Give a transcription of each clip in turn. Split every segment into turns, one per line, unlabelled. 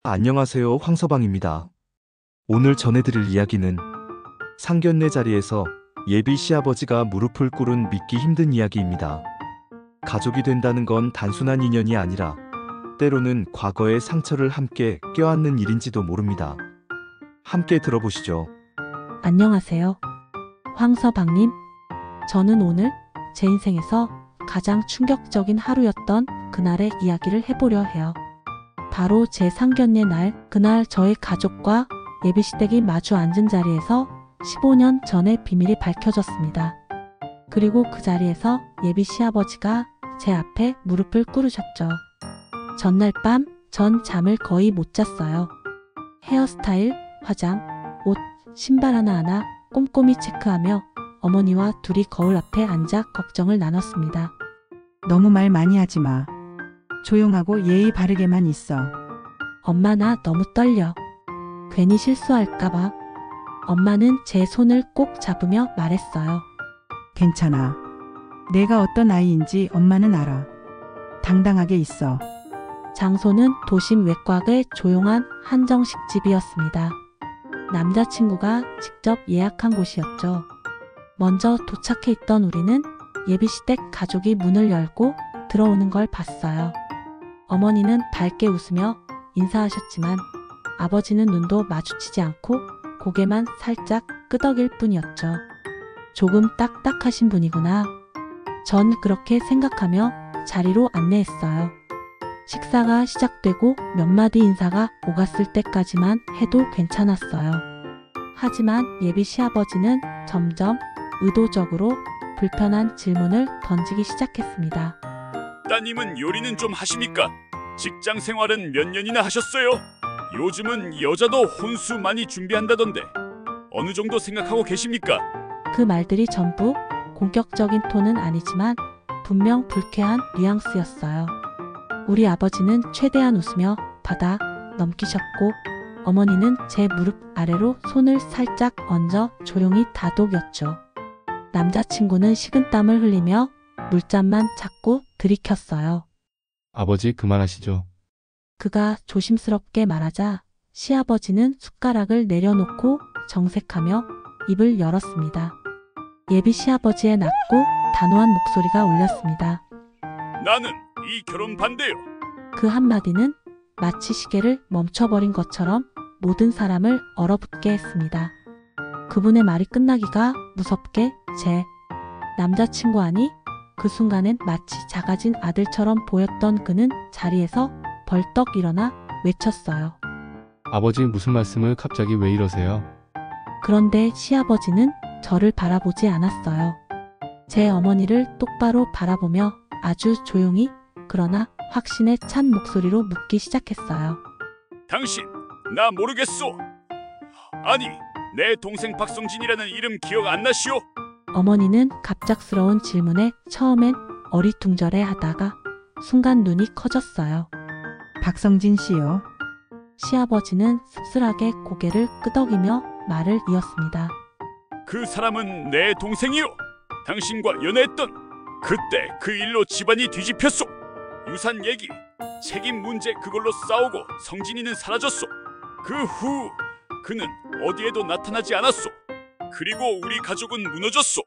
안녕하세요. 황서방입니다. 오늘 전해드릴 이야기는 상견례 자리에서 예비 시아버지가 무릎을 꿇은 믿기 힘든 이야기입니다. 가족이 된다는 건 단순한 인연이 아니라 때로는 과거의 상처를 함께 껴안는 일인지도 모릅니다. 함께 들어보시죠.
안녕하세요. 황서방님. 저는 오늘 제 인생에서 가장 충격적인 하루였던 그날의 이야기를 해보려 해요. 바로 제 상견례 날, 그날 저희 가족과 예비시댁이 마주 앉은 자리에서 15년 전의 비밀이 밝혀졌습니다. 그리고 그 자리에서 예비 시아버지가 제 앞에 무릎을 꿇으셨죠. 전날 밤 전 잠을 거의 못 잤어요. 헤어스타일, 화장, 옷, 신발 하나하나 꼼꼼히 체크하며 어머니와 둘이 거울 앞에 앉아 걱정을 나눴습니다.
너무 말 많이 하지 마. 조용하고 예의 바르게만 있어.
엄마 나 너무 떨려. 괜히 실수할까봐. 엄마는 제 손을 꼭 잡으며 말했어요.
괜찮아. 내가 어떤 아이인지 엄마는 알아. 당당하게 있어.
장소는 도심 외곽의 조용한 한정식 집이었습니다. 남자친구가 직접 예약한 곳이었죠. 먼저 도착해 있던 우리는 예비시댁 가족이 문을 열고 들어오는 걸 봤어요. 어머니는 밝게 웃으며 인사하셨지만 아버지는 눈도 마주치지 않고 고개만 살짝 끄덕일 뿐이었죠. 조금 딱딱하신 분이구나. 전 그렇게 생각하며 자리로 안내했어요. 식사가 시작되고 몇 마디 인사가 오갔을 때까지만 해도 괜찮았어요. 하지만 예비 시아버지는 점점 의도적으로 불편한 질문을 던지기 시작했습니다.
따님은 요리는 좀 하십니까? 직장 생활은 몇 년이나 하셨어요? 요즘은 여자도 혼수 많이 준비한다던데 어느 정도 생각하고 계십니까?
그 말들이 전부 공격적인 톤은 아니지만 분명 불쾌한 뉘앙스였어요. 우리 아버지는 최대한 웃으며 받아 넘기셨고 어머니는 제 무릎 아래로 손을 살짝 얹어 조용히 다독였죠. 남자친구는 식은땀을 흘리며 물잔만 자꾸 들이켰어요.
아버지 그만하시죠.
그가 조심스럽게 말하자 시아버지는 숟가락을 내려놓고 정색하며 입을 열었습니다. 예비 시아버지의 낮고 단호한 목소리가 울렸습니다.
나는 이 결혼 반대요.
그 한마디는 마치 시계를 멈춰버린 것처럼 모든 사람을 얼어붙게 했습니다. 그분의 말이 끝나기가 무섭게 제 남자친구 아니? 그 순간엔 마치 작아진 아들처럼 보였던 그는 자리에서 벌떡 일어나 외쳤어요.
아버지 무슨 말씀을 갑자기 왜 이러세요?
그런데 시아버지는 저를 바라보지 않았어요. 제 어머니를 똑바로 바라보며 아주 조용히 그러나 확신에 찬 목소리로 묻기 시작했어요.
당신 나 모르겠소. 아니 내 동생 박성진이라는 이름 기억 안 나시오?
어머니는 갑작스러운 질문에 처음엔 어리둥절해 하다가 순간 눈이 커졌어요.
박성진 씨요.
시아버지는 씁쓸하게 고개를 끄덕이며 말을 이었습니다.
그 사람은 내 동생이요. 당신과 연애했던 그때 그 일로 집안이 뒤집혔소. 유산 얘기, 책임 문제 그걸로 싸우고 성진이는 사라졌소. 그 후 그는 어디에도 나타나지 않았소. 그리고 우리 가족은 무너졌소.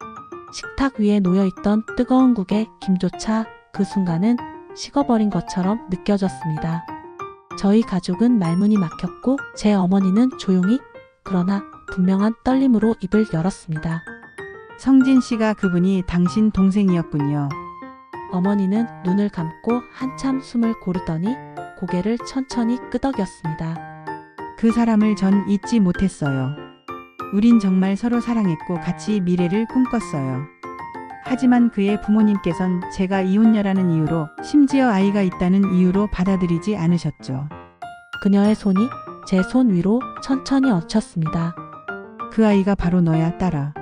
식탁 위에 놓여있던 뜨거운 국에 김조차 그 순간은 식어버린 것처럼 느껴졌습니다. 저희 가족은 말문이 막혔고 제 어머니는 조용히 그러나 분명한 떨림으로 입을 열었습니다.
성진 씨가 그분이 당신 동생이었군요.
어머니는 눈을 감고 한참 숨을 고르더니 고개를 천천히 끄덕였습니다.
그 사람을 전 잊지 못했어요. 우린 정말 서로 사랑했고 같이 미래를 꿈꿨어요. 하지만 그의 부모님께선 제가 이혼녀라는 이유로 심지어 아이가 있다는 이유로 받아들이지 않으셨죠.
그녀의 손이 제 손 위로 천천히 얹혔습니다.
그 아이가 바로 너야, 딸아.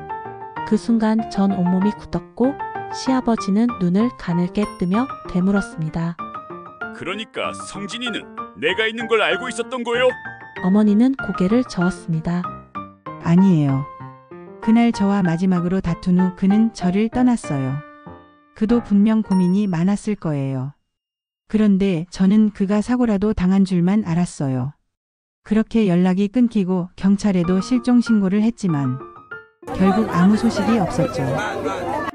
그 순간 전 온몸이 굳었고 시아버지는 눈을 가늘게 뜨며 되물었습니다.
그러니까 성진이는 내가 있는 걸 알고 있었던 거요?
어머니는 고개를 저었습니다.
아니에요. 그날 저와 마지막으로 다툰 후 그는 저를 떠났어요. 그도 분명 고민이 많았을 거예요. 그런데 저는 그가 사고라도 당한 줄만 알았어요. 그렇게 연락이 끊기고 경찰에도 실종 신고를 했지만 결국 아무 소식이 없었죠.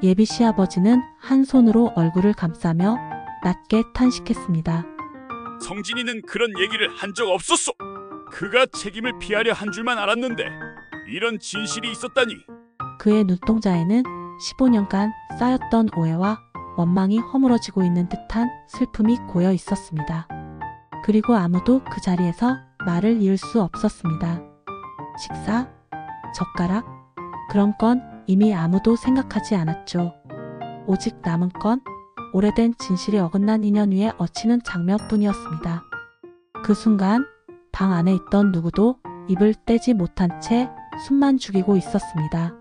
예비 시아버지는 한 손으로 얼굴을 감싸며 낮게 탄식했습니다.
성진이는 그런 얘기를 한 적 없었어. 그가 책임을 피하려 한 줄만 알았는데 이런 진실이 있었다니.
그의 눈동자에는 15년간 쌓였던 오해와 원망이 허물어지고 있는 듯한 슬픔이 고여 있었습니다. 그리고 아무도 그 자리에서 말을 이을 수 없었습니다. 식사, 젓가락, 그런 건 이미 아무도 생각하지 않았죠. 오직 남은 건 오래된 진실이 어긋난 인연 위에 얹히는 장면뿐이었습니다. 그 순간 방 안에 있던 누구도 입을 떼지 못한 채 숨만 죽이고 있었습니다.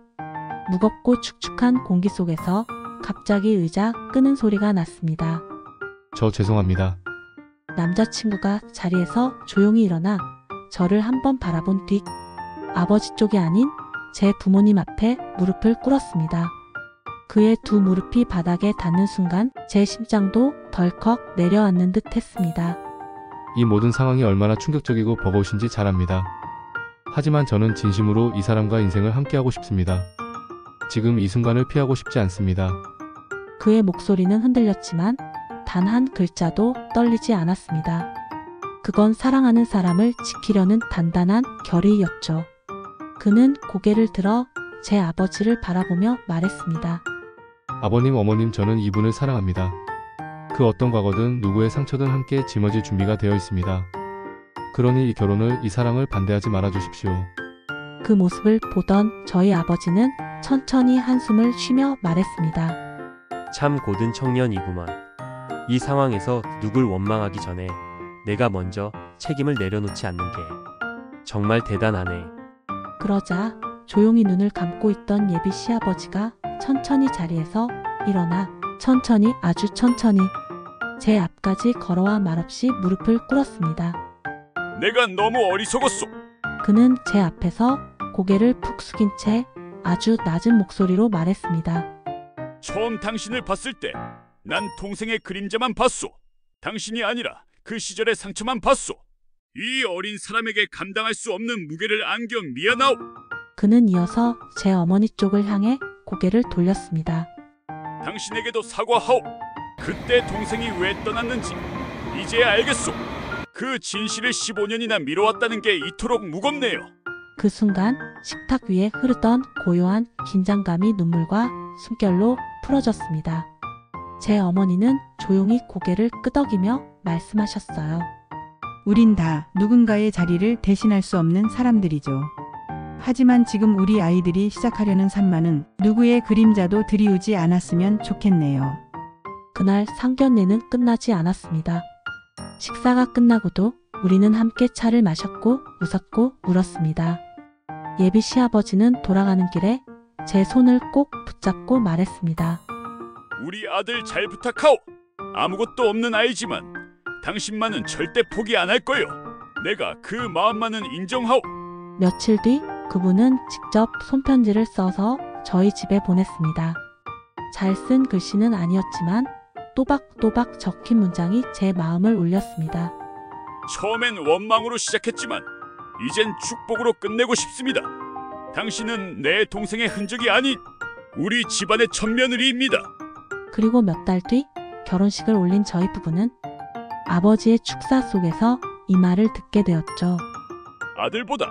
무겁고 축축한 공기 속에서 갑자기 의자 끄는 소리가 났습니다.
저 죄송합니다.
남자친구가 자리에서 조용히 일어나 저를 한번 바라본 뒤 아버지 쪽이 아닌 제 부모님 앞에 무릎을 꿇었습니다. 그의 두 무릎이 바닥에 닿는 순간 제 심장도 덜컥 내려앉는 듯 했습니다.
이 모든 상황이 얼마나 충격적이고 버거우신지 잘 압니다. 하지만 저는 진심으로 이 사람과 인생을 함께하고 싶습니다. 지금 이 순간을 피하고 싶지 않습니다.
그의 목소리는 흔들렸지만 단 한 글자도 떨리지 않았습니다. 그건 사랑하는 사람을 지키려는 단단한 결의였죠. 그는 고개를 들어 제 아버지를 바라보며 말했습니다.
아버님, 어머님, 저는 이분을 사랑합니다. 그 어떤 과거든 누구의 상처든 함께 짊어질 준비가 되어 있습니다. 그러니 이 결혼을, 이 사랑을 반대하지 말아주십시오.
그 모습을 보던 저희 아버지는 천천히 한숨을 쉬며 말했습니다.
참 고든 청년이구만. 이 상황에서 누굴 원망하기 전에 내가 먼저 책임을 내려놓지 않는 게 정말 대단하네.
그러자 조용히 눈을 감고 있던 예비 시아버지가 천천히 자리에서 일어나 천천히, 아주 천천히 제 앞까지 걸어와 말없이 무릎을 꿇었습니다.
내가 너무 어리석었어.
그는 제 앞에서 고개를 푹 숙인 채 아주 낮은 목소리로 말했습니다.
처음 당신을 봤을 때 난 동생의 그림자만 봤소. 당신이 아니라 그 시절의 상처만 봤소. 이 어린 사람에게 감당할 수 없는 무게를 안겨 미안하오.
그는 이어서 제 어머니 쪽을 향해 고개를 돌렸습니다.
당신에게도 사과하오. 그때 동생이 왜 떠났는지 이제야 알겠소. 그 진실을 15년이나 미뤄왔다는 게 이토록 무겁네요.
그 순간 식탁 위에 흐르던 고요한 긴장감이 눈물과 숨결로 풀어졌습니다. 제 어머니는 조용히 고개를 끄덕이며 말씀하셨어요.
우린 다 누군가의 자리를 대신할 수 없는 사람들이죠. 하지만 지금 우리 아이들이 시작하려는 산만은 누구의 그림자도 드리우지 않았으면 좋겠네요.
그날 상견례는 끝나지 않았습니다. 식사가 끝나고도 우리는 함께 차를 마셨고 웃었고 울었습니다. 예비 시아버지는 돌아가는 길에 제 손을 꼭 붙잡고 말했습니다.
우리 아들 잘 부탁하오. 아무것도 없는 아이지만 당신만은 절대 포기 안 할 거요. 내가 그 마음만은 인정하오.
며칠 뒤 그분은 직접 손편지를 써서 저희 집에 보냈습니다. 잘 쓴 글씨는 아니었지만 또박또박 적힌 문장이 제 마음을 울렸습니다.
처음엔 원망으로 시작했지만 이젠 축복으로 끝내고 싶습니다. 당신은 내 동생의 흔적이 아닌 우리 집안의 첫 며느리입니다.
그리고 몇 달 뒤 결혼식을 올린 저희 부부는 아버지의 축사 속에서 이 말을 듣게 되었죠.
아들보다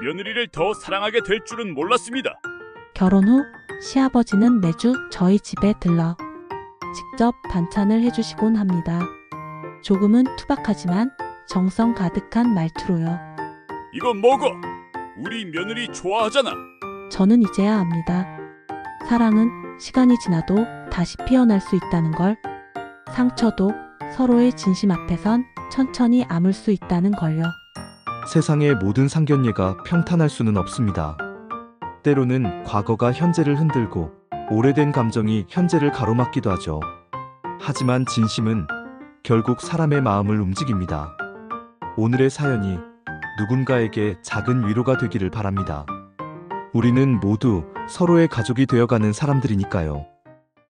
며느리를 더 사랑하게 될 줄은 몰랐습니다.
결혼 후 시아버지는 매주 저희 집에 들러 직접 반찬을 해주시곤 합니다. 조금은 투박하지만 정성 가득한 말투로요.
이거 먹어. 우리 며느리 좋아하잖아.
저는 이제야 압니다. 사랑은 시간이 지나도 다시 피어날 수 있다는 걸, 상처도 서로의 진심 앞에선 천천히 아물 수 있다는 걸요.
세상의 모든 상견례가 평탄할 수는 없습니다. 때로는 과거가 현재를 흔들고 오래된 감정이 현재를 가로막기도 하죠. 하지만 진심은 결국 사람의 마음을 움직입니다. 오늘의 사연이 누군가에게 작은 위로가 되기를 바랍니다. 우리는 모두 서로의 가족이 되어가는 사람들이니까요.